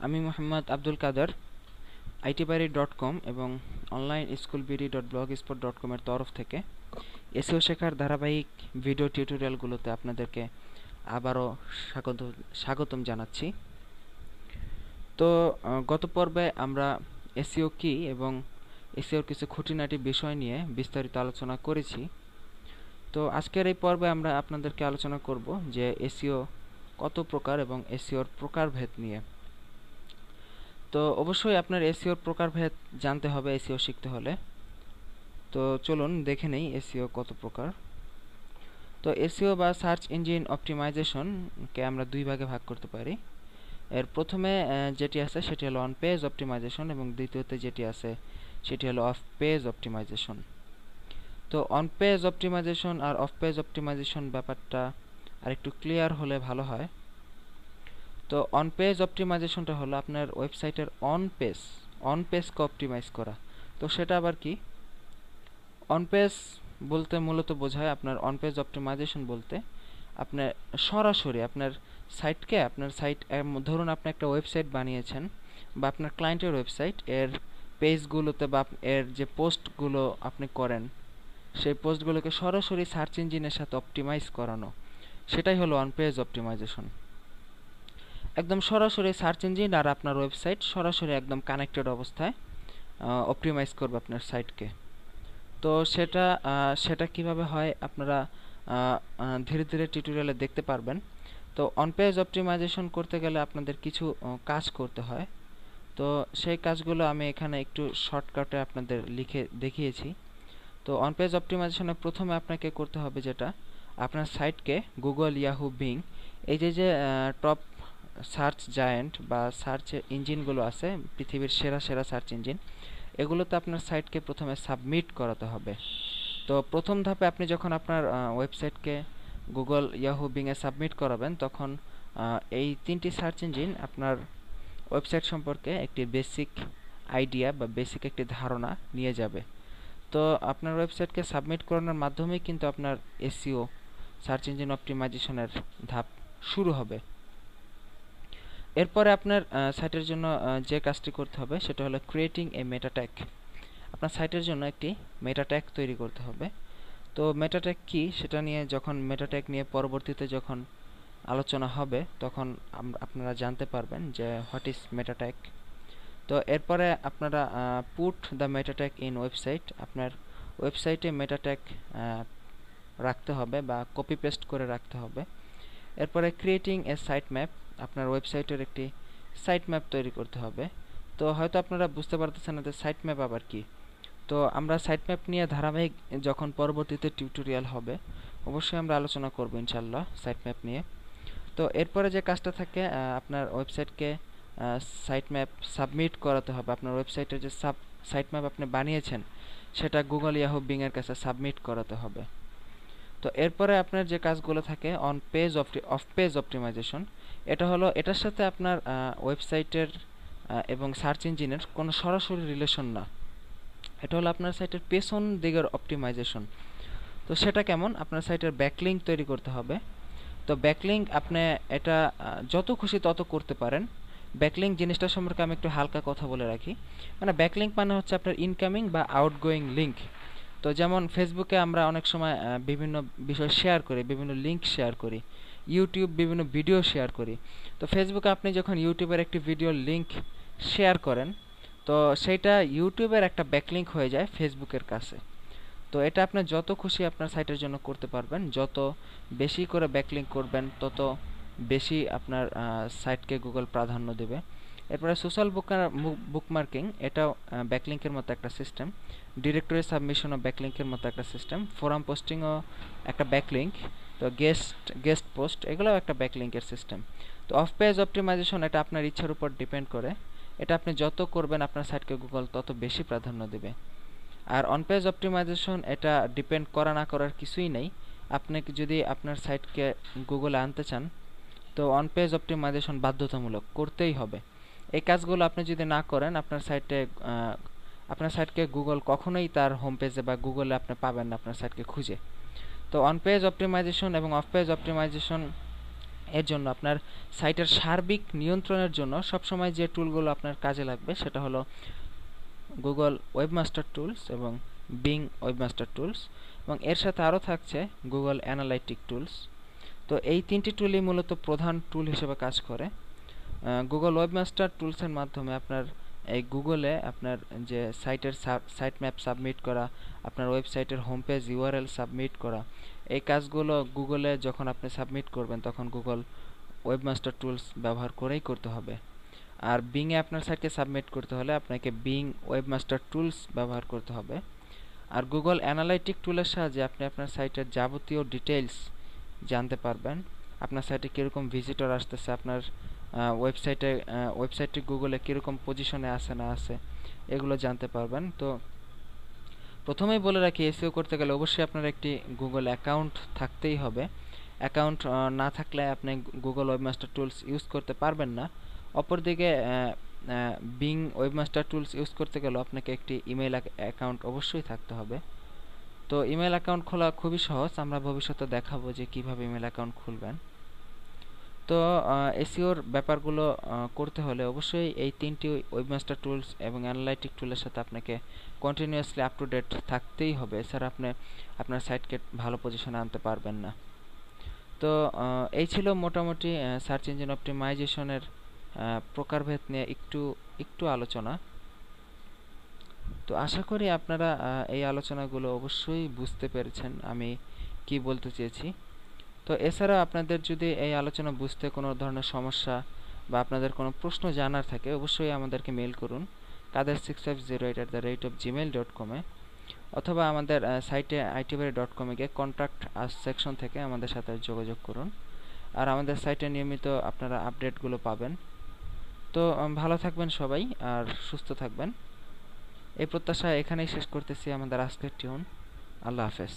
আমি মোহাম্মদ আব্দুল কাদের itbari.com এবং onlineschoolbd.blogspot.com এর তরফ থেকে এসইও শেখার ধারাবাহিক ভিডিও টিউটোরিয়ালগুলোতে আপনাদেরকে আবারও স্বাগতম জানাচ্ছি। তো গত পর্বে আমরা এসইও কি এবং এসইওর কিছু খুঁটিনাটি বিষয় নিয়ে বিস্তারিত আলোচনা করেছি। তো আজকের এই পর্বে আমরা আপনাদেরকে আলোচনা করব যে এসইও কত প্রকার এবং এসইওর প্রকারভেদ নিয়ে। তো অবশ্যই আপনার এসইওর প্রকারভেদ জানতে হবে এসইও শিখতে হলে। তো চলুন দেখে নেই এসইও কত প্রকার। তো এসইও বা সার্চ ইঞ্জিন অপটিমাইজেশনকে আমরা দুই ভাগে ভাগ করতে পারি। এর প্রথমে যেটি আছে সেটি হলো অন পেজ অপটিমাইজেশন এবং দ্বিতীয়তে যেটি আছে সেটি হলো অফ পেজ অপটিমাইজেশন। তো অন পেজ অপটিমাইজেশন আর অফ পেজ অপটিমাইজেশন ব্যাপারটা আরেকটু ক্লিয়ার হলে ভালো হয়। তো অন পেজ অপটিমাইজেশনটা হলো আপনার ওয়েবসাইটের অন পেজকে অপটিমাইজ করা। তো সেটা আবার কি? অন পেজ বলতে মূলত বোঝায় আপনার অন পেজ অপটিমাইজেশন বলতে আপনার সরাসরি আপনার সাইট ধরুন আপনি একটা ওয়েবসাইট বানিয়েছেন বা আপনার ক্লায়েন্টের ওয়েবসাইট, এর পেজগুলোতে বা এর যে পোস্টগুলো আপনি করেন সেই পোস্টগুলোকে সরাসরি সার্চ ইঞ্জিনের সাথে অপটিমাইজ করানো, সেটাই হলো অন পেজ অপটিমাইজেশন। একদম সরাসরি সার্চ ইঞ্জিন আর আপনার ওয়েবসাইট সরাসরি একদম কানেক্টেড অবস্থায় অপটিমাইজ করবে আপনার সাইটকে। তো সেটা কিভাবে হয় আপনারা ধীরে ধীরে টিউটোরিয়ালে দেখতে পারবেন। তো অন পেজ অপটিমাইজেশন করতে গেলে আপনাদের কিছু কাজ করতে হয়। তো সেই কাজগুলো আমি এখানে একটু শর্টকাটে আপনাদের লিখে দেখিয়েছি। তো অন পেজ অপটিমাইজেশনে প্রথমে আপনাকে করতে হবে যেটা, আপনার সাইটকে গুগল, ইয়াহু, বিং এই যে টপ সার্চ জায়ান্ট বা সার্চ ইঞ্জিনগুলো আছে, পৃথিবীর সেরা সেরা সার্চ ইঞ্জিন, এগুলোতে আপনার সাইটকে প্রথমে সাবমিট করাতে হবে। তো প্রথম ধাপে আপনি যখন আপনার ওয়েবসাইটকে গুগল, ইয়াহু, বিংয়ে সাবমিট করাবেন তখন এই তিনটি সার্চ ইঞ্জিন আপনার ওয়েবসাইট সম্পর্কে একটি বেসিক আইডিয়া বা বেসিক একটি ধারণা নিয়ে যাবে। তো আপনার ওয়েবসাইটকে সাবমিট করানোর মাধ্যমেই কিন্তু আপনার এসইও সার্চ ইঞ্জিন অপটিমাইজেশনের ধাপ শুরু হবে। এরপরে আপনার সাইটের জন্য যে কাজটি করতে হবে সেটা হলো ক্রিয়েটিং এ মেটা ট্যাগ। আপনার সাইটের জন্য একটি মেটা ট্যাগ তৈরি করতে হবে। তো মেটা ট্যাগ কি সেটা নিয়ে মেটা ট্যাগ নিয়ে পরবর্তীতে যখন আলোচনা হবে তখন আপনারা জানতে পারবেন যে হোয়াট ইজ মেটা ট্যাগ। তো এরপরে আপনারা put the meta tag in website, আপনার ওয়েবসাইটে মেটা ট্যাগ রাখতে হবে বা কপি পেস্ট করে রাখতে হবে। এরপরে ক্রিয়েটিং এ সাইট ম্যাপ, আপনার ওয়েবসাইটের একটি সাইট ম্যাপ তৈরি করতে হবে। তো হয়তো আপনারা বুঝতে পারতেছেন না যে সাইট ম্যাপ আবার কি। তো আমরা সাইট ম্যাপ নিয়ে ধারাবাহিক যখন পরবর্তীতে টিউটোরিয়াল হবে অবশ্যই আমরা আলোচনা করব ইনশাল্লাহ সাইট ম্যাপ নিয়ে। তো এরপরে যে কাজটা থাকে, আপনার ওয়েবসাইটকে সাইট ম্যাপ সাবমিট করাতে হবে। আপনার ওয়েবসাইটের যে সাইট ম্যাপ আপনি বানিয়েছেন সেটা গুগল, ইয়াহু, বিং এর কাছে সাবমিট করাতে হবে। তো এরপরে আপনার যে কাজগুলো থাকে on page off page optimisation, এটা হলো এটার সাথে আপনার ওয়েবসাইটের এবং সার্চ ইঞ্জিনের কোনো সরাসরি রিলেশন না। এটা হলো আপনার সাইটের পেছন দিকের অপটিমাইজেশন। তো সেটা কেমন? আপনার সাইটের ব্যাকলিঙ্ক তৈরি করতে হবে। তো ব্যাকলিঙ্ক আপনি এটা যত খুশি তত করতে পারেন। ব্যাকলিঙ্ক জিনিসটা সম্পর্কে আমি একটু হালকা কথা বলে রাখি। মানে ব্যাকলিঙ্ক মানে হচ্ছে আপনার ইনকামিং বা আউটগোয়িং লিঙ্ক। তো যেমন ফেসবুকে আমরা অনেক সময় বিভিন্ন বিষয় শেয়ার করি, বিভিন্ন লিঙ্ক শেয়ার করি, ইউটিউব বিভিন্ন ভিডিও শেয়ার করি। তো ফেসবুকে আপনি যখন ইউটিউবের একটি ভিডিওর লিঙ্ক শেয়ার করেন তো সেইটা ইউটিউবের একটা ব্যাকলিঙ্ক হয়ে যায় ফেসবুকের কাছে। তো এটা আপনি যত খুশি আপনার সাইটের জন্য করতে পারবেন। যত বেশি করে ব্যাকলিঙ্ক করবেন তত বেশি আপনার সাইটকে গুগল প্রাধান্য দেবে। এরপরে সোশ্যাল বুকমার্কিং, এটাও ব্যাকলিঙ্কের মতো একটা সিস্টেম। ডিরেক্টরি সাবমিশনও ব্যাকলিঙ্কের মতো একটা সিস্টেম। ফোরাম পোস্টিংও একটা ব্যাকলিঙ্ক। তো গেস্ট পোস্ট এগুলোও একটা ব্যাকলিঙ্কের সিস্টেম। তো অফ পেজ অপটিমাইজেশন এটা আপনার ইচ্ছার উপর ডিপেন্ড করে। এটা আপনি যত করবেন আপনার সাইটকে গুগল তত বেশি প্রাধান্য দেবে। আর অন পেজ অপটিমাইজেশন এটা ডিপেন্ড করা না করার কিছুই নেই। আপনি যদি আপনার সাইটকে গুগলে আনতে চান তো অন পেজ অপটিমাইজেশন বাধ্যতামূলক করতেই হবে। এই কাজগুলো আপনি যদি না করেন আপনার সাইটকে গুগল কখনোই তার হোম পেজে বা গুগলে আপনি পাবেন না আপনার সাইটকে খুঁজে। তো অন পেজ অপটিমাইজেশন এবং অফ পেজ অপটিমাইজেশন এর জন্য আপনার সাইটের সার্বিক নিয়ন্ত্রণের জন্য সবসময় যে টুলগুলো আপনার কাজে লাগবে সেটা হলো গুগল ওয়েবমাস্টার টুলস এবং বিং ওয়েবমাস্টার টুলস, এবং এর সাথে আরও থাকছে গুগল অ্যানালাইটিক টুলস। তো এই তিনটি টুলই মূলত প্রধান টুল হিসেবে কাজ করে। গুগল ওয়েবমাস্টার টুলসের মাধ্যমে আপনার এই গুগলে আপনার যে সাইট ম্যাপ সাবমিট করা, আপনার ওয়েবসাইটের হোম পেজ ইউআরএল সাবমিট করা, এই কাজগুলো গুগলে যখন আপনি সাবমিট করবেন তখন গুগল ওয়েবমাস্টার টুলস ব্যবহার করেই করতে হবে। আর বিংয়ে আপনার সাইটকে সাবমিট করতে হলে আপনাকে বিং ওয়েবমাস্টার টুলস ব্যবহার করতে হবে। আর গুগল অ্যানালাইটিক টুলের সাহায্যে আপনি আপনার সাইটের যাবতীয় ডিটেইলস জানতে পারবেন। আপনার সাইটে কীরকম ভিজিটর আসতেছে, আপনার ওয়েবসাইটটি গুগলে কীরকম পজিশনে আছে না আছে, এগুলো জানতে পারবেন। তো প্রথমেই বলে রাখি, এসইও করতে গেলে অবশ্যই আপনার একটি গুগল অ্যাকাউন্ট থাকতেই হবে। অ্যাকাউন্ট না থাকলে আপনি গুগল ওয়েবমাস্টার টুলস ইউজ করতে পারবেন না। অপরদিকে বিং ওয়েবমাস্টার টুলস ইউজ করতে গেলেও আপনাকে একটি ইমেল অ্যাকাউন্ট অবশ্যই থাকতে হবে। তো ইমেল অ্যাকাউন্ট খোলা খুবই সহজ, আমরা ভবিষ্যতে দেখাবো যে কিভাবে ইমেল অ্যাকাউন্ট খুলবেন। তো এসইওর ব্যাপারগুলো করতে হলে অবশ্যই এই তিনটি ওয়েবমাস্টার টুলস এবং অ্যানালাইটিক টুলের সাথে আপনাকে কন্টিনিউয়াসলি আপ টু ডেট থাকতেই হবে, এছাড়া আপনি আপনার সাইটকে ভালো পজিশনে আনতে পারবেন না। তো এই ছিল মোটামুটি সার্চ ইঞ্জিন অপটিমাইজেশনের প্রকারভেদ নিয়ে একটু আলোচনা। তো আশা করি আপনারা এই আলোচনাগুলো অবশ্যই বুঝতে পেরেছেন আমি কি বলতে চেয়েছি। তো এছাড়া আপনাদের যদি এই আলোচনা বুঝতে কোনো ধরনের সমস্যা বা আপনাদের কোনো প্রশ্ন জানার থাকে অবশ্যই আমাদেরকে মেল করুন kader6508@gmail.com এ, অথবা আমাদের সাইটে itbari.com এ গিয়ে কন্ট্যাক্ট আস সেকশন থেকে আমাদের সাথে যোগাযোগ করুন। আর আমাদের সাইটে নিয়মিত আপনারা আপডেটগুলো পাবেন। তো ভালো থাকবেন সবাই আর সুস্থ থাকবেন, এই প্রত্যাশা এখানেই শেষ করতেছি আমাদের আজকের টিউন। আল্লাহ হাফেজ।